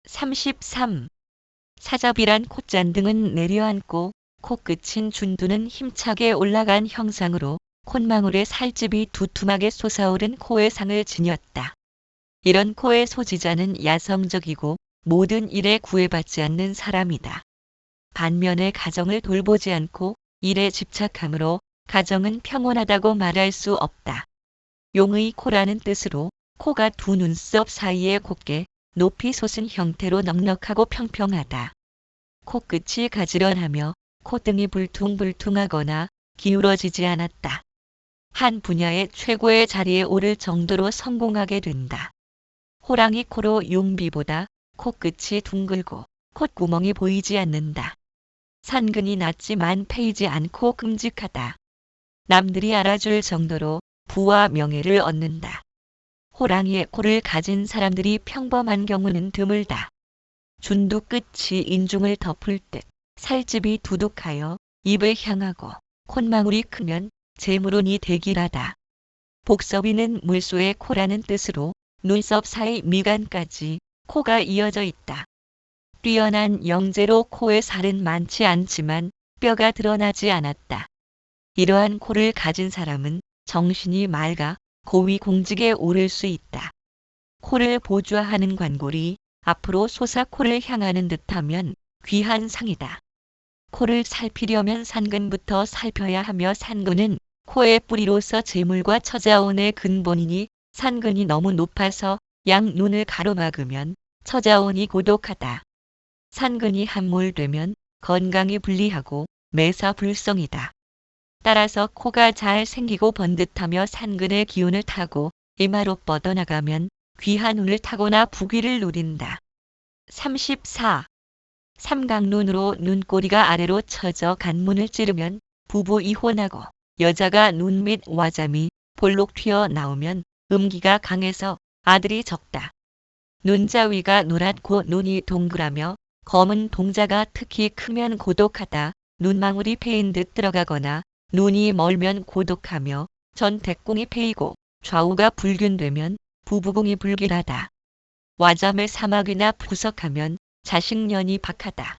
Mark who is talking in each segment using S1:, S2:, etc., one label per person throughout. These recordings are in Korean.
S1: 33. 사접이란 콧잔등은 내려앉고 코끝인 준두는 힘차게 올라간 형상으로 콧망울에 살집이 두툼하게 솟아오른 코의 상을 지녔다. 이런 코의 소지자는 야성적이고 모든 일에 구애받지 않는 사람이다. 반면에 가정을 돌보지 않고 일에 집착함으로 가정은 평온하다고 말할 수 없다. 용의 코라는 뜻으로 코가 두 눈썹 사이에 곱게 높이 솟은 형태로 넉넉하고 평평하다. 코끝이 가지런하며 콧등이 불퉁불퉁하거나 기울어지지 않았다. 한 분야의 최고의 자리에 오를 정도로 성공하게 된다. 호랑이 코로 용비보다 코끝이 둥글고 콧구멍이 보이지 않는다. 산근이 낮지만 패이지 않고 끔찍하다. 남들이 알아줄 정도로 부와 명예를 얻는다. 호랑이의 코를 가진 사람들이 평범한 경우는 드물다. 준두 끝이 인중을 덮을 듯 살집이 두둑하여 입을 향하고 콧망울이 크면 재물운이 대길하다. 복섭이는 물소의 코라는 뜻으로 눈썹 사이 미간까지 코가 이어져 있다. 뛰어난 영재로 코의 살은 많지 않지만 뼈가 드러나지 않았다. 이러한 코를 가진 사람은 정신이 맑아 고위 공직에 오를 수 있다. 코를 보좌하는 관골이 앞으로 솟아 코를 향하는 듯하면 귀한 상이다. 코를 살피려면 산근부터 살펴야 하며 산근은 코의 뿌리로서 재물과 처자원의 근본이니 산근이 너무 높아서 양 눈을 가로막으면 처자원이 고독하다. 산근이 함몰되면 건강이 불리하고 매사불성이다. 따라서 코가 잘 생기고 번듯하며 산근의 기운을 타고 이마로 뻗어나가면 귀한 운을 타거나 부귀를 누린다. 34. 삼각눈으로 눈꼬리가 아래로 처져 간문을 찌르면 부부 이혼하고 여자가 눈 밑 와잠이 볼록 튀어나오면 음기가 강해서 아들이 적다. 눈자 위가 노랗고 눈이 동그라며 검은 동자가 특히 크면 고독하다. 눈망울이 패인 듯 들어가거나 눈이 멀면 고독하며 전대궁이 패이고 좌우가 불균되면 부부궁이 불길하다. 와잠을 사막이나 부석하면 자식년이 박하다.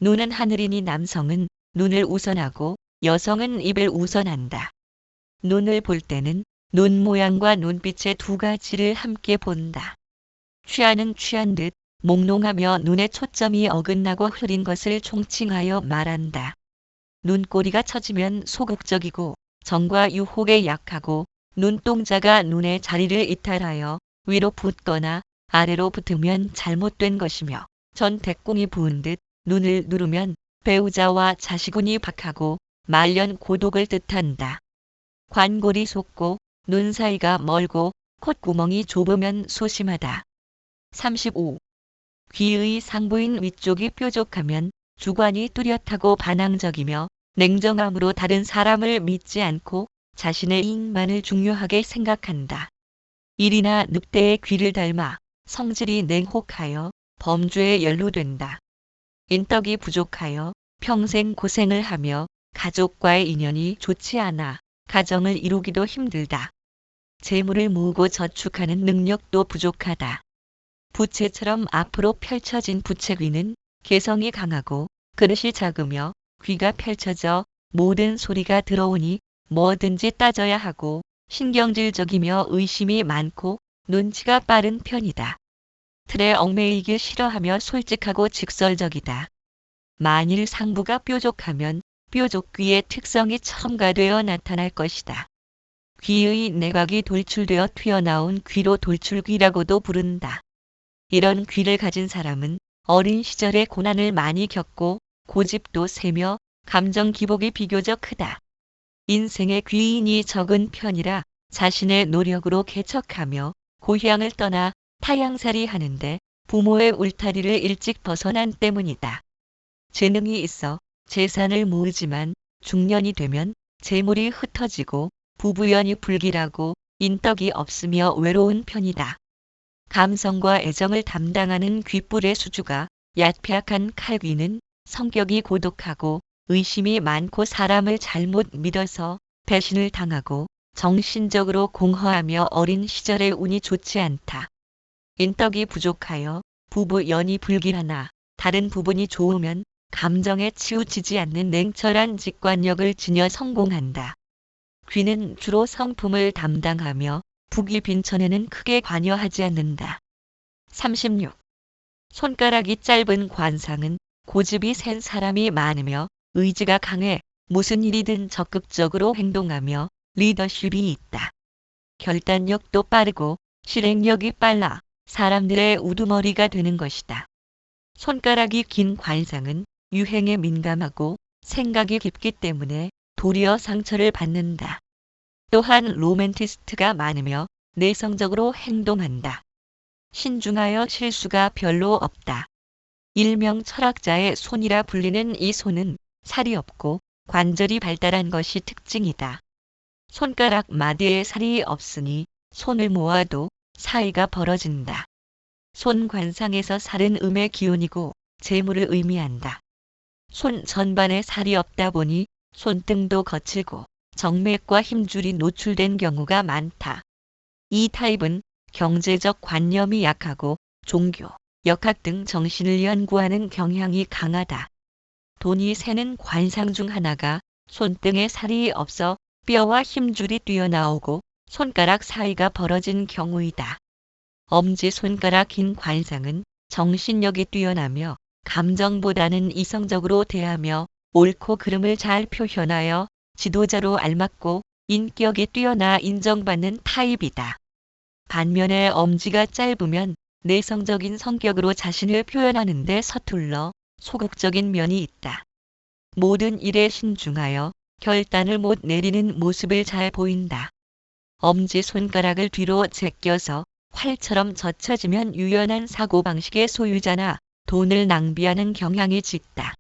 S1: 눈은 하늘이니 남성은 눈을 우선하고 여성은 입을 우선한다. 눈을 볼 때는 눈 모양과 눈빛의 두 가지를 함께 본다. 취하는 취한 듯 몽롱하며 눈에 초점이 어긋나고 흐린 것을 총칭하여 말한다. 눈꼬리가 처지면 소극적이고 정과 유혹에 약하고 눈동자가 눈의 자리를 이탈하여 위로 붙거나 아래로 붙으면 잘못된 것이며 전대궁이 부은 듯 눈을 누르면 배우자와 자식운이 박하고 말년 고독을 뜻한다. 관골이 솟고 눈 사이가 멀고 콧구멍이 좁으면 소심하다. 35. 귀의 상부인 위쪽이 뾰족하면 주관이 뚜렷하고 반항적이며 냉정함으로 다른 사람을 믿지 않고 자신의 이익만을 중요하게 생각한다. 일이나 늑대의 귀를 닮아 성질이 냉혹하여 범죄에 연루된다. 인덕이 부족하여 평생 고생을 하며 가족과의 인연이 좋지 않아 가정을 이루기도 힘들다. 재물을 모으고 저축하는 능력도 부족하다. 부채처럼 앞으로 펼쳐진 부채귀는 개성이 강하고 그릇이 작으며 귀가 펼쳐져 모든 소리가 들어오니 뭐든지 따져야 하고 신경질적이며 의심이 많고 눈치가 빠른 편이다. 틀에 얽매이길 싫어하며 솔직하고 직설적이다. 만일 상부가 뾰족하면 뾰족귀의 특성이 첨가되어 나타날 것이다. 귀의 내곽이 돌출되어 튀어나온 귀로 돌출귀라고도 부른다. 이런 귀를 가진 사람은 어린 시절에 고난을 많이 겪고 고집도 세며 감정 기복이 비교적 크다. 인생의 귀인이 적은 편이라 자신의 노력으로 개척하며 고향을 떠나 타향살이 하는데 부모의 울타리를 일찍 벗어난 때문이다. 재능이 있어 재산을 모으지만 중년이 되면 재물이 흩어지고 부부연이 불길하고 인덕이 없으며 외로운 편이다. 감성과 애정을 담당하는 귀뿔의 수주가 얕폐악한 칼귀는 성격이 고독하고 의심이 많고 사람을 잘못 믿어서 배신을 당하고 정신적으로 공허하며 어린 시절의 운이 좋지 않다. 인덕이 부족하여 부부 연이 불길하나 다른 부분이 좋으면 감정에 치우치지 않는 냉철한 직관력을 지녀 성공한다. 귀는 주로 성품을 담당하며 북이 빈천에는 크게 관여하지 않는다. 36. 손가락이 짧은 관상은 고집이 센 사람이 많으며 의지가 강해 무슨 일이든 적극적으로 행동하며 리더십이 있다. 결단력도 빠르고 실행력이 빨라 사람들의 우두머리가 되는 것이다. 손가락이 긴 관상은 유행에 민감하고 생각이 깊기 때문에 도리어 상처를 받는다. 또한 로맨티스트가 많으며 내성적으로 행동한다. 신중하여 실수가 별로 없다. 일명 철학자의 손이라 불리는 이 손은 살이 없고 관절이 발달한 것이 특징이다. 손가락 마디에 살이 없으니 손을 모아도 사이가 벌어진다. 손 관상에서 살은 음의 기운이고 재물을 의미한다. 손 전반에 살이 없다 보니 손등도 거칠고 정맥과 힘줄이 노출된 경우가 많다. 이 타입은 경제적 관념이 약하고 종교, 역학 등 정신을 연구하는 경향이 강하다. 돈이 새는 관상 중 하나가 손등에 살이 없어 뼈와 힘줄이 뛰어나오고 손가락 사이가 벌어진 경우이다. 엄지손가락 긴 관상은 정신력이 뛰어나며 감정보다는 이성적으로 대하며 옳고 그름을 잘 표현하여 지도자로 알맞고 인격이 뛰어나 인정받는 타입이다. 반면에 엄지가 짧으면 내성적인 성격으로 자신을 표현하는 데 서툴러 소극적인 면이 있다. 모든 일에 신중하여 결단을 못 내리는 모습을 잘 보인다. 엄지손가락을 뒤로 제껴서 활처럼 젖혀지면 유연한 사고방식의 소유자나 돈을 낭비하는 경향이 짙다.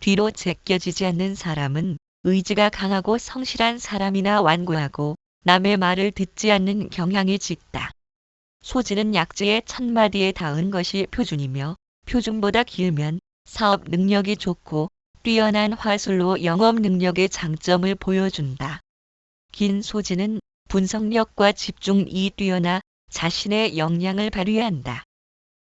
S1: 뒤로 제껴지지 않는 사람은 의지가 강하고 성실한 사람이나 완고하고 남의 말을 듣지 않는 경향이 짙다. 소지는 약지의 첫마디에 닿은 것이 표준이며 표준보다 길면 사업 능력이 좋고 뛰어난 화술로 영업 능력의 장점을 보여준다. 긴 소지는 분석력과 집중이 뛰어나 자신의 역량을 발휘한다.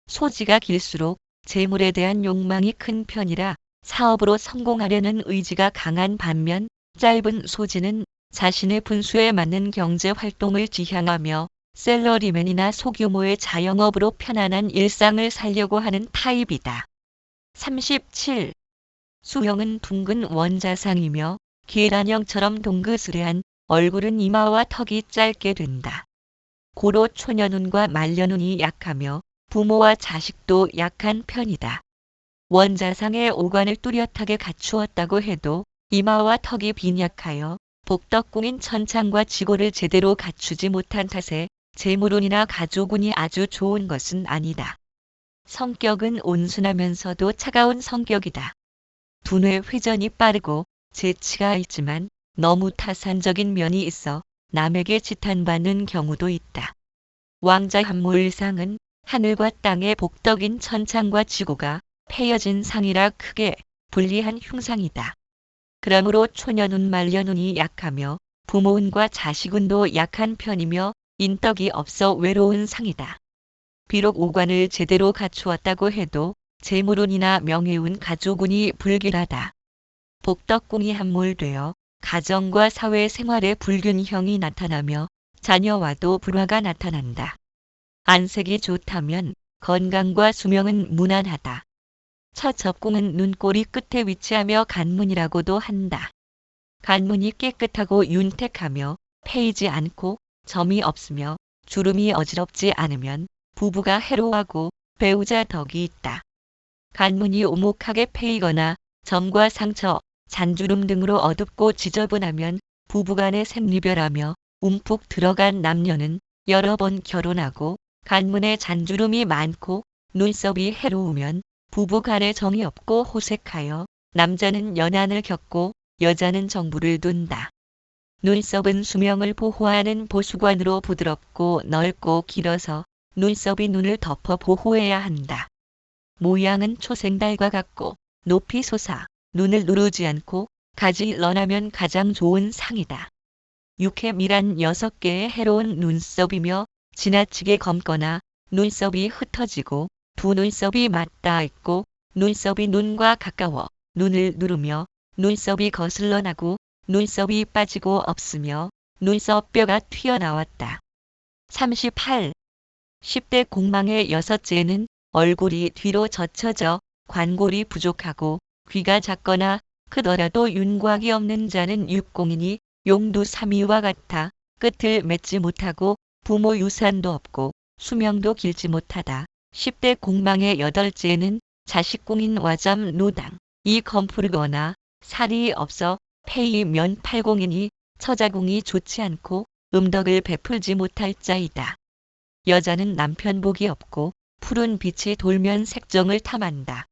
S1: 소지가 길수록 재물에 대한 욕망이 큰 편이라 사업으로 성공하려는 의지가 강한 반면 짧은 소지는 자신의 분수에 맞는 경제 활동을 지향하며 셀러리맨이나 소규모의 자영업으로 편안한 일상을 살려고 하는 타입이다. 37. 수형은 둥근 원자상이며 계란형처럼 동그스레한 얼굴은 이마와 턱이 짧게 된다. 고로 초년운과 말년운이 약하며 부모와 자식도 약한 편이다. 원자상의 오관을 뚜렷하게 갖추었다고 해도 이마와 턱이 빈약하여 복덕궁인 천창과 지고를 제대로 갖추지 못한 탓에 재물운이나 가족운이 아주 좋은 것은 아니다. 성격은 온순하면서도 차가운 성격이다. 두뇌 회전이 빠르고 재치가 있지만 너무 타산적인 면이 있어 남에게 지탄받는 경우도 있다. 왕자 한모일상은 하늘과 땅의 복덕인 천창과 지고가 패여진 상이라 크게 불리한 흉상이다. 그러므로 초년운 말년운이 약하며 부모운과 자식운도 약한 편이며 인덕이 없어 외로운 상이다. 비록 오관을 제대로 갖추었다고 해도 재물운이나 명예운 가족운이 불길하다. 복덕궁이 함몰되어 가정과 사회생활에 불균형이 나타나며 자녀와도 불화가 나타난다. 안색이 좋다면 건강과 수명은 무난하다. 첫 접궁은 눈꼬리 끝에 위치하며 간문이라고도 한다. 간문이 깨끗하고 윤택하며 패이지 않고 점이 없으며 주름이 어지럽지 않으면 부부가 해로하고 배우자 덕이 있다. 간문이 오목하게 패이거나 점과 상처, 잔주름 등으로 어둡고 지저분하면 부부간에 생리별하며 움푹 들어간 남녀는 여러 번 결혼하고 간문에 잔주름이 많고 눈썹이 해로우면 부부간에 정이 없고 호색하여 남자는 연한을 겪고 여자는 정부를 둔다. 눈썹은 수명을 보호하는 보수관으로 부드럽고 넓고 길어서 눈썹이 눈을 덮어 보호해야 한다. 모양은 초생달과 같고 높이 솟아 눈을 누르지 않고 가질런하면 가장 좋은 상이다. 육해밀한 6개의 해로운 눈썹이며 지나치게 검거나 눈썹이 흩어지고 두 눈썹이 맞닿아 있고 눈썹이 눈과 가까워 눈을 누르며 눈썹이 거슬러 나고 눈썹이 빠지고 없으며 눈썹뼈가 튀어나왔다. 38. 10대 공망의 여섯째는 얼굴이 뒤로 젖혀져 관골이 부족하고 귀가 작거나 크더라도 윤곽이 없는 자는 육공이니 용두삼이와 같아 끝을 맺지 못하고 부모 유산도 없고 수명도 길지 못하다. 10대 공망의 여덟째는 자식공인 와잠 노당 이 검푸르거나 살이 없어 폐이면 팔공이니 처자공이 좋지 않고 음덕을 베풀지 못할 자이다. 여자는 남편 복이 없고 푸른 빛이 돌면 색정을 탐한다.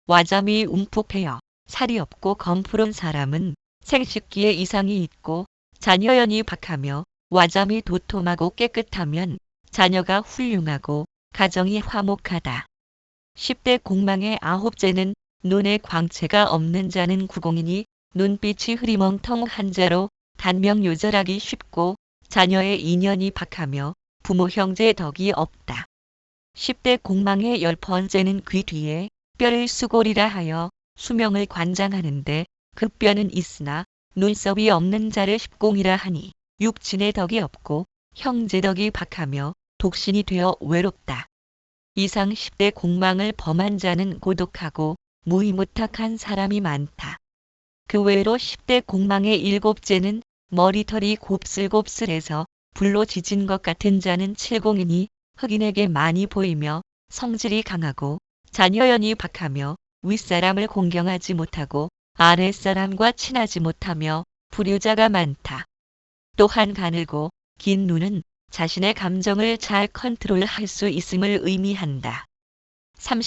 S1: 와잠이 움푹패여 살이 없고 검푸른 사람은 생식기에 이상이 있고 자녀연이 박하며 와잠이 도톰하고 깨끗하면 자녀가 훌륭하고 가정이 화목하다. 10대 공망의 아홉째는 눈에 광채가 없는 자는 구공이니 눈빛이 흐리멍텅한 자로 단명요절하기 쉽고 자녀의 인연이 박하며 부모 형제 덕이 없다. 10대 공망의 10번째는 귀 뒤에 뼈를 수골이라 하여 수명을 관장하는데 그 뼈는 있으나 눈썹이 없는 자를 십공이라 하니 육친의 덕이 없고 형제 덕이 박하며 독신이 되어 외롭다. 이상 10대 공망을 범한 자는 고독하고 무이무탁한 사람이 많다. 그 외로 10대 공망의 7째는 머리털이 곱슬곱슬해서 불로 지진 것 같은 자는 칠공이니 흑인에게 많이 보이며 성질이 강하고 자녀연이 박하며 윗사람을 공경하지 못하고 아랫사람과 친하지 못하며 불효자가 많다. 또한 가늘고 긴 눈은 자신의 감정을 잘 컨트롤할 수 있음을 의미한다. 30.